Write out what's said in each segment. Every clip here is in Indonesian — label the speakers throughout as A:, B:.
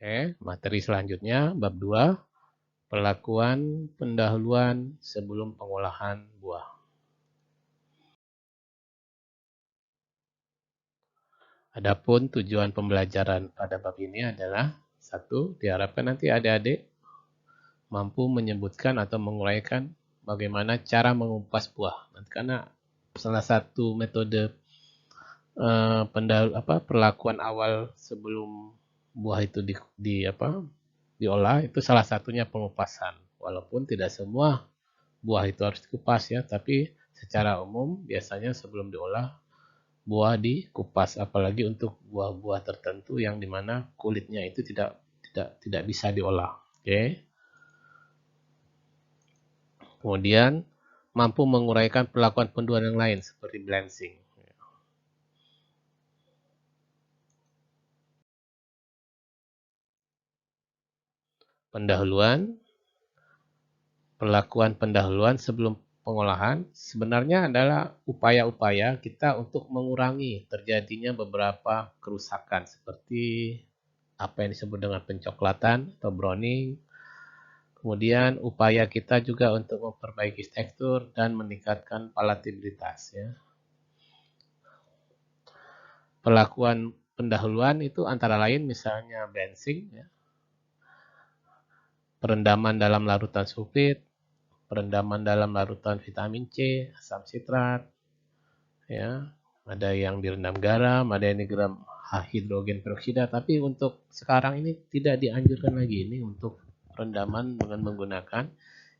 A: Oke, materi selanjutnya bab 2, perlakuan pendahuluan sebelum pengolahan buah. Adapun tujuan pembelajaran pada bab ini adalah 1. Diharapkan nanti adik-adik mampu menyebutkan atau menguraikan bagaimana cara mengupas buah. Karena salah satu metode perlakuan awal sebelum buah itu diolah itu salah satunya pengupasan. Walaupun tidak semua buah itu harus dikupas ya, tapi secara umum biasanya sebelum diolah buah dikupas, apalagi untuk buah-buah tertentu yang dimana kulitnya itu tidak bisa diolah. Oke. Kemudian mampu menguraikan perlakuan pendahuluan yang lain seperti blanching. Pendahuluan, perlakuan pendahuluan sebelum pengolahan sebenarnya adalah upaya-upaya kita untuk mengurangi terjadinya beberapa kerusakan seperti apa yang disebut dengan pencoklatan atau browning. Kemudian upaya kita juga untuk memperbaiki tekstur dan meningkatkan palatabilitas ya. Perlakuan pendahuluan itu antara lain misalnya blanching ya, perendaman dalam larutan sulfit, perendaman dalam larutan vitamin C, asam sitrat, ya, ada yang direndam garam, ada yang direndam hidrogen peroksida, tapi untuk sekarang ini tidak dianjurkan lagi ini untuk rendaman dengan menggunakan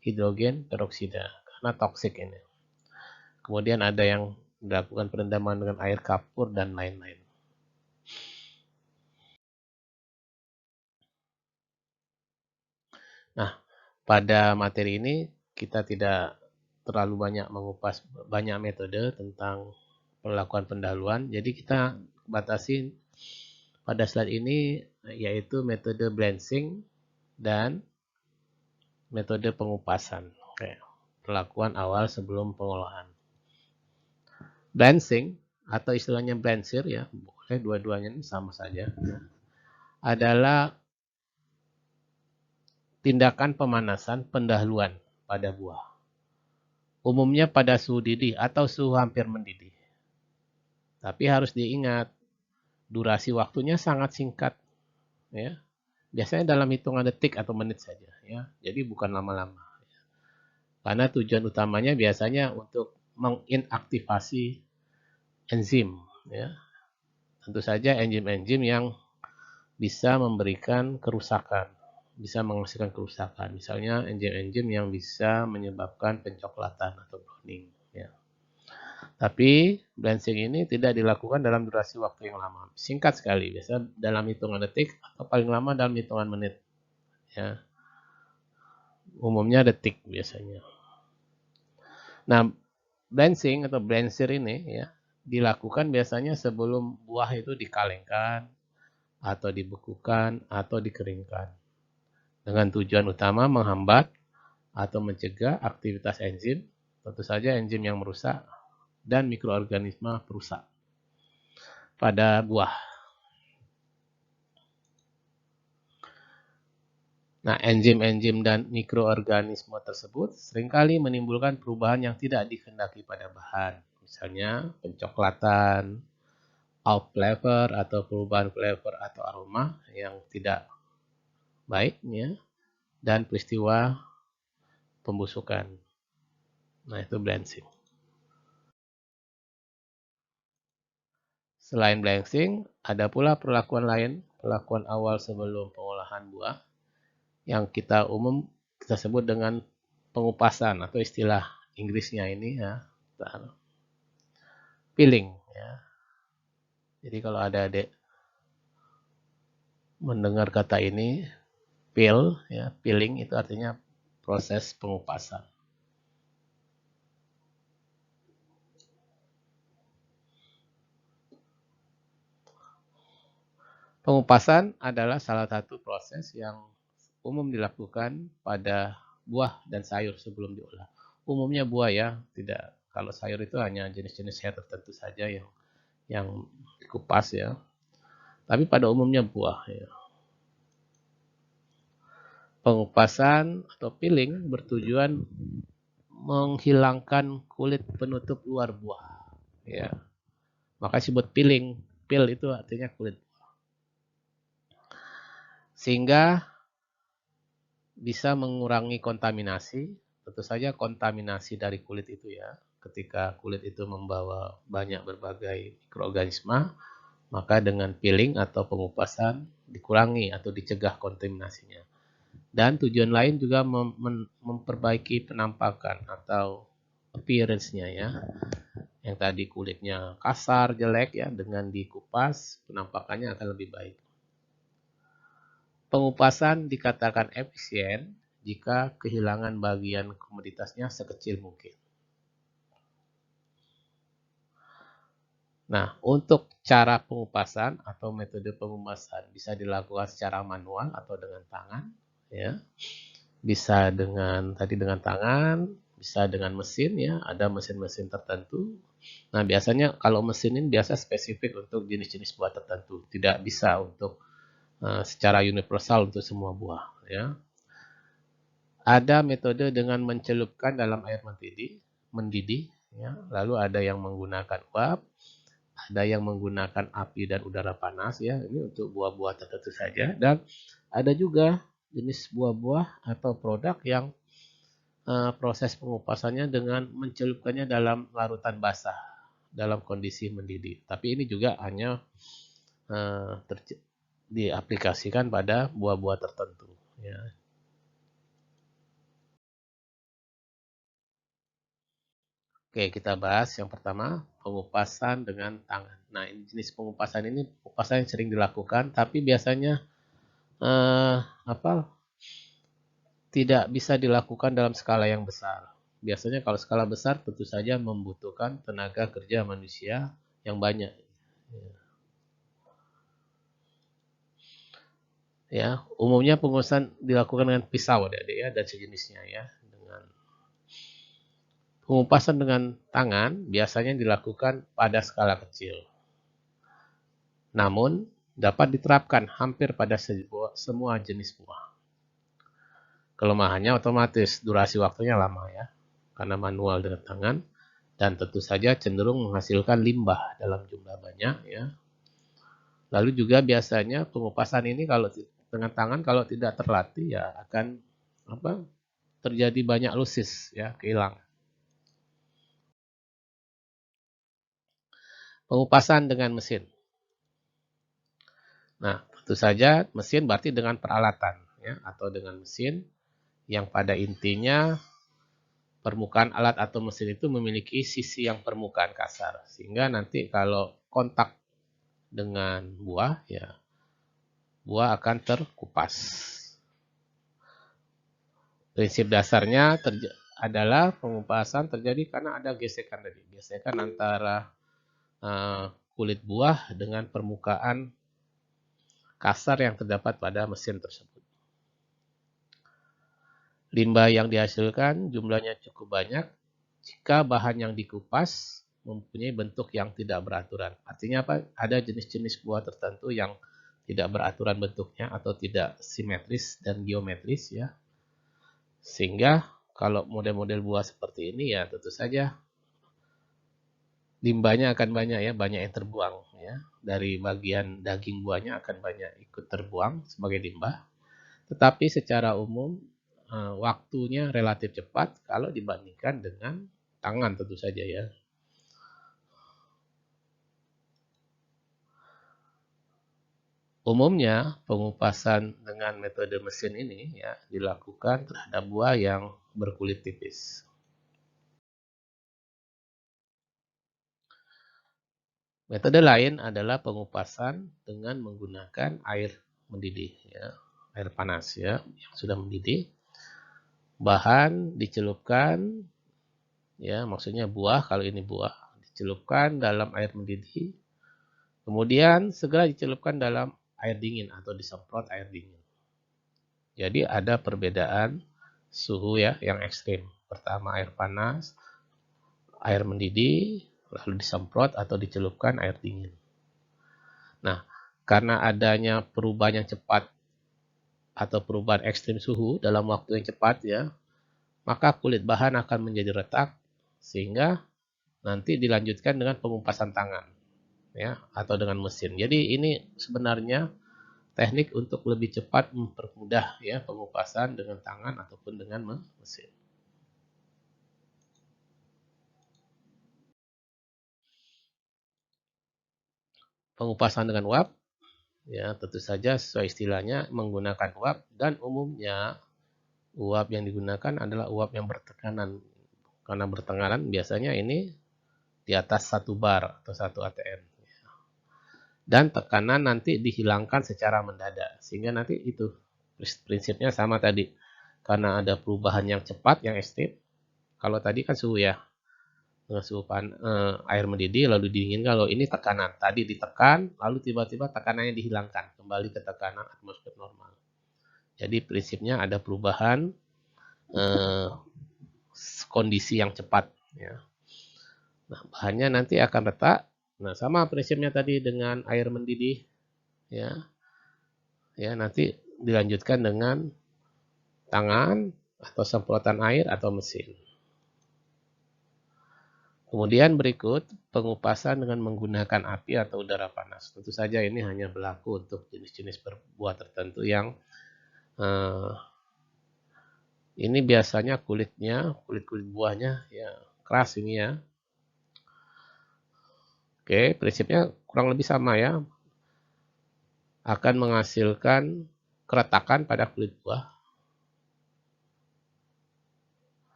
A: hidrogen peroksida karena toksik ini. Kemudian ada yang dilakukan perendaman dengan air kapur dan lain-lain. Nah, pada materi ini kita tidak terlalu banyak mengupas banyak metode tentang perlakuan pendahuluan. Jadi kita batasi pada slide ini yaitu metode blanching dan metode pengupasan. Oke. Perlakuan awal sebelum pengolahan. Blanching atau istilahnya blanchir ya, boleh dua-duanya ini sama saja. Adalah tindakan pemanasan pendahuluan pada buah. Umumnya pada suhu didih atau suhu hampir mendidih. Tapi harus diingat, durasi waktunya sangat singkat. Ya. Biasanya dalam hitungan detik atau menit saja. Ya. Jadi bukan lama-lama. Karena tujuan utamanya biasanya untuk menginaktivasi enzim. Ya. Tentu saja enzim-enzim yang bisa memberikan kerusakan. Bisa menghasilkan kerusakan. Misalnya enzim-enzim yang bisa menyebabkan pencoklatan atau browning. Ya. Tapi blanching ini tidak dilakukan dalam durasi waktu yang lama. Singkat sekali, biasa dalam hitungan detik atau paling lama dalam hitungan menit. Ya. Umumnya detik biasanya. Nah, blanching atau blanchir ini ya dilakukan biasanya sebelum buah itu dikalengkan atau dibekukan atau dikeringkan. Dengan tujuan utama menghambat atau mencegah aktivitas enzim, tentu saja enzim yang merusak dan mikroorganisme perusak pada buah. Nah, enzim-enzim dan mikroorganisme tersebut seringkali menimbulkan perubahan yang tidak dikehendaki pada bahan. Misalnya pencoklatan, off flavor atau perubahan flavor atau aroma yang tidak baik ya, dan peristiwa pembusukan. Nah, itu blanching. Selain blanching, ada pula perlakuan lain, perlakuan awal sebelum pengolahan buah yang kita sebut dengan pengupasan atau istilah Inggrisnya ini ya, peeling ya. Jadi kalau ada adik mendengar kata ini peel ya, peeling itu artinya proses pengupasan. Pengupasan adalah salah satu proses yang umum dilakukan pada buah dan sayur sebelum diolah. Umumnya buah ya, tidak. Kalau sayur itu hanya jenis-jenis sayur tertentu saja yang dikupas ya. Tapi pada umumnya buah ya. Pengupasan atau peeling bertujuan menghilangkan kulit penutup luar buah. Ya, maka disebut peeling. Peel itu artinya kulit. Sehingga bisa mengurangi kontaminasi. Tentu saja kontaminasi dari kulit itu ya. Ketika kulit itu membawa banyak berbagai mikroorganisme, maka dengan peeling atau pengupasan dikurangi atau dicegah kontaminasinya. Dan tujuan lain juga memperbaiki penampakan atau appearance-nya ya. Yang tadi kulitnya kasar, jelek ya, dengan dikupas penampakannya akan lebih baik. Pengupasan dikatakan efisien jika kehilangan bagian komoditasnya sekecil mungkin. Nah, untuk cara pengupasan atau metode pengupasan bisa dilakukan secara manual atau dengan tangan, ya. Bisa dengan tangan, bisa dengan mesin ya, ada mesin-mesin tertentu. Nah, biasanya kalau mesin ini biasa spesifik untuk jenis-jenis buah tertentu, tidak bisa untuk secara universal untuk semua buah ya. Ada metode dengan mencelupkan dalam air mendidih ya. Lalu ada yang menggunakan uap, ada yang menggunakan api dan udara panas ya. Ini untuk buah-buah tertentu saja. Dan ada juga jenis buah-buah atau produk yang proses pengupasannya dengan mencelupkannya dalam larutan basah dalam kondisi mendidih. Tapi ini juga hanya diaplikasikan pada buah-buah tertentu ya. Oke, kita bahas yang pertama, pengupasan dengan tangan. Nah, jenis pengupasan ini pengupasan yang sering dilakukan, tapi biasanya tidak bisa dilakukan dalam skala yang besar. Biasanya kalau skala besar tentu saja membutuhkan tenaga kerja manusia yang banyak. Ya, umumnya pengupasan dilakukan dengan pisau ya, dan sejenisnya ya. Pengupasan dengan tangan biasanya dilakukan pada skala kecil. Namun, dapat diterapkan hampir pada semua jenis buah. Kelemahannya otomatis durasi waktunya lama ya, karena manual dengan tangan, dan tentu saja cenderung menghasilkan limbah dalam jumlah banyak ya. Lalu juga biasanya pengupasan ini kalau dengan tangan kalau tidak terlatih ya akan terjadi banyak lusis ya, kehilangan. Pengupasan dengan mesin. Nah, tentu saja mesin berarti dengan peralatan ya, atau dengan mesin yang pada intinya permukaan alat atau mesin itu memiliki sisi yang permukaan kasar, sehingga nanti kalau kontak dengan buah ya, buah akan terkupas. Prinsip dasarnya adalah pengupasan terjadi karena ada gesekan tadi, gesekan antara kulit buah dengan permukaan kasar yang terdapat pada mesin tersebut. Limbah yang dihasilkan jumlahnya cukup banyak jika bahan yang dikupas mempunyai bentuk yang tidak beraturan. Artinya apa? Ada jenis-jenis buah tertentu yang tidak beraturan bentuknya atau tidak simetris dan geometris ya. Sehingga kalau model-model buah seperti ini ya tentu saja limbahnya akan banyak ya, banyak yang terbuang ya. Dari bagian daging buahnya akan banyak ikut terbuang sebagai limbah. Tetapi secara umum waktunya relatif cepat kalau dibandingkan dengan tangan tentu saja ya. Umumnya pengupasan dengan metode mesin ini ya dilakukan terhadap buah yang berkulit tipis. Metode lain adalah pengupasan dengan menggunakan air mendidih ya, air panas ya yang sudah mendidih. Bahan dicelupkan ya, maksudnya buah, kalau ini buah dicelupkan dalam air mendidih. Kemudian segera dicelupkan dalam air dingin atau disemprot air dingin. Jadi ada perbedaan suhu ya yang ekstrim. Pertama air panas, air mendidih, lalu disemprot atau dicelupkan air dingin. Nah, karena adanya perubahan yang cepat atau perubahan ekstrim suhu dalam waktu yang cepat ya, maka kulit bahan akan menjadi retak sehingga nanti dilanjutkan dengan pengupasan tangan ya atau dengan mesin. Jadi ini sebenarnya teknik untuk lebih cepat mempermudah ya pengupasan dengan tangan ataupun dengan mesin. Pengupasan dengan uap ya tentu saja sesuai istilahnya menggunakan uap, dan umumnya uap yang digunakan adalah uap yang bertekanan. Karena bertekanan biasanya ini di atas 1 bar atau 1 atm. Dan tekanan nanti dihilangkan secara mendadak. Sehingga nanti itu prinsipnya sama tadi. Karena ada perubahan yang cepat, yang ekstrim. Kalau tadi kan suhu ya. Dengan suhu air mendidih lalu dingin. Kalau ini tekanan. Tadi ditekan, lalu tiba-tiba tekanannya dihilangkan. Kembali ke tekanan atmosfer normal. Jadi prinsipnya ada perubahan kondisi yang cepat. Ya. Nah, bahannya nanti akan retak. Nah, sama prinsipnya tadi dengan air mendidih. Ya, nanti dilanjutkan dengan tangan atau semprotan air atau mesin. Kemudian berikut pengupasan dengan menggunakan api atau udara panas. Tentu saja ini hanya berlaku untuk jenis-jenis buah tertentu yang ini biasanya kulit buahnya ya keras ini ya. Oke, prinsipnya kurang lebih sama ya. Akan menghasilkan keretakan pada kulit buah.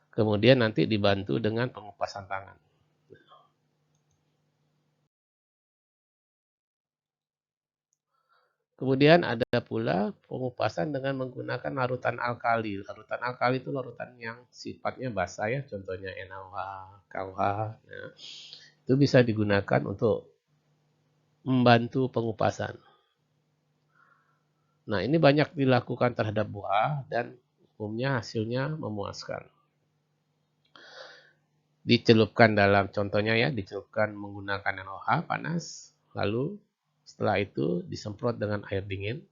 A: Kemudian nanti dibantu dengan pengupasan tangan. Kemudian ada pula pengupasan dengan menggunakan larutan alkali. Larutan alkali itu larutan yang sifatnya basah ya, contohnya NaOH, KOH. Ya. Itu bisa digunakan untuk membantu pengupasan. Nah, ini banyak dilakukan terhadap buah dan umumnya hasilnya memuaskan. Dicelupkan dalam, contohnya ya, dicelupkan menggunakan NaOH panas, lalu setelah itu disemprot dengan air dingin.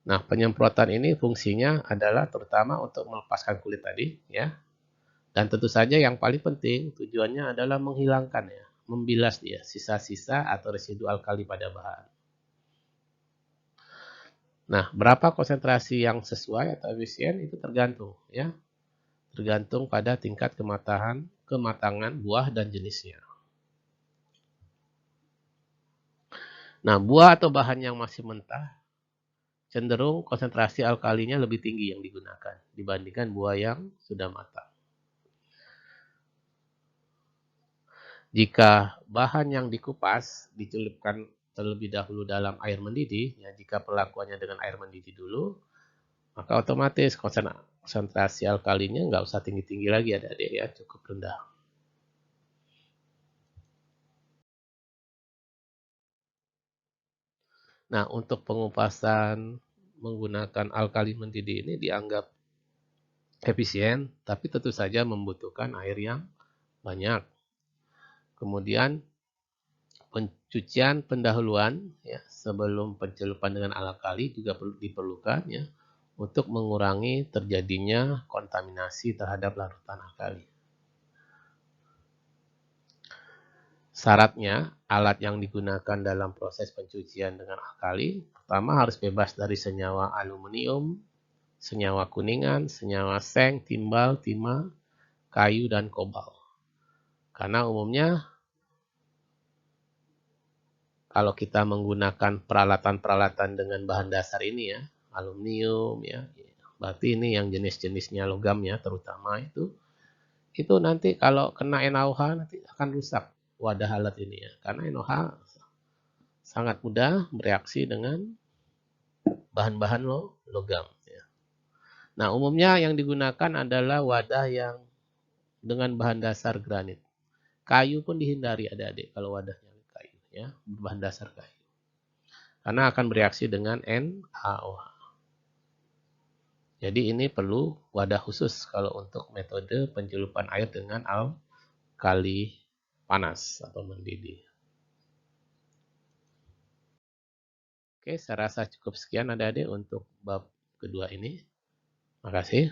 A: Nah, penyemprotan ini fungsinya adalah terutama untuk melepaskan kulit tadi, ya. Dan tentu saja yang paling penting tujuannya adalah menghilangkan ya, membilas dia, sisa-sisa atau residu alkali pada bahan. Nah, berapa konsentrasi yang sesuai atau efisien itu tergantung, ya. Tergantung pada tingkat kematangan buah dan jenisnya. Nah, buah atau bahan yang masih mentah cenderung konsentrasi alkalinya lebih tinggi yang digunakan dibandingkan buah yang sudah matang. Jika bahan yang dikupas dicelupkan terlebih dahulu dalam air mendidih, ya jika perlakuannya dengan air mendidih dulu, maka otomatis konsentrasi alkalinya nggak usah tinggi-tinggi lagi adik-adik ya, cukup rendah. Nah, untuk pengupasan menggunakan alkali mendidih ini dianggap efisien, tapi tentu saja membutuhkan air yang banyak. Kemudian pencucian pendahuluan ya, sebelum pencelupan dengan alkali juga diperlukan ya, untuk mengurangi terjadinya kontaminasi terhadap larutan alkali. Syaratnya, alat yang digunakan dalam proses pencucian dengan alkali, pertama harus bebas dari senyawa aluminium, senyawa kuningan, senyawa seng, timbal, timah, kayu, dan kobalt. Karena umumnya, kalau kita menggunakan peralatan-peralatan dengan bahan dasar ini ya, aluminium ya, berarti ini yang jenis-jenisnya logam ya, terutama itu nanti kalau kena NaOH nanti akan rusak wadah alat ini ya, karena NaOH sangat mudah bereaksi dengan bahan-bahan logam. Ya. Nah, umumnya yang digunakan adalah wadah yang dengan bahan dasar granit. Kayu pun dihindari adik-adik kalau wadahnya kayu, ya, berbahan dasar kayu. Karena akan bereaksi dengan NaOH. Jadi ini perlu wadah khusus kalau untuk metode pencelupan air dengan alkali panas atau mendidih. Oke, saya rasa cukup sekian adik-adik untuk bab kedua ini. Makasih.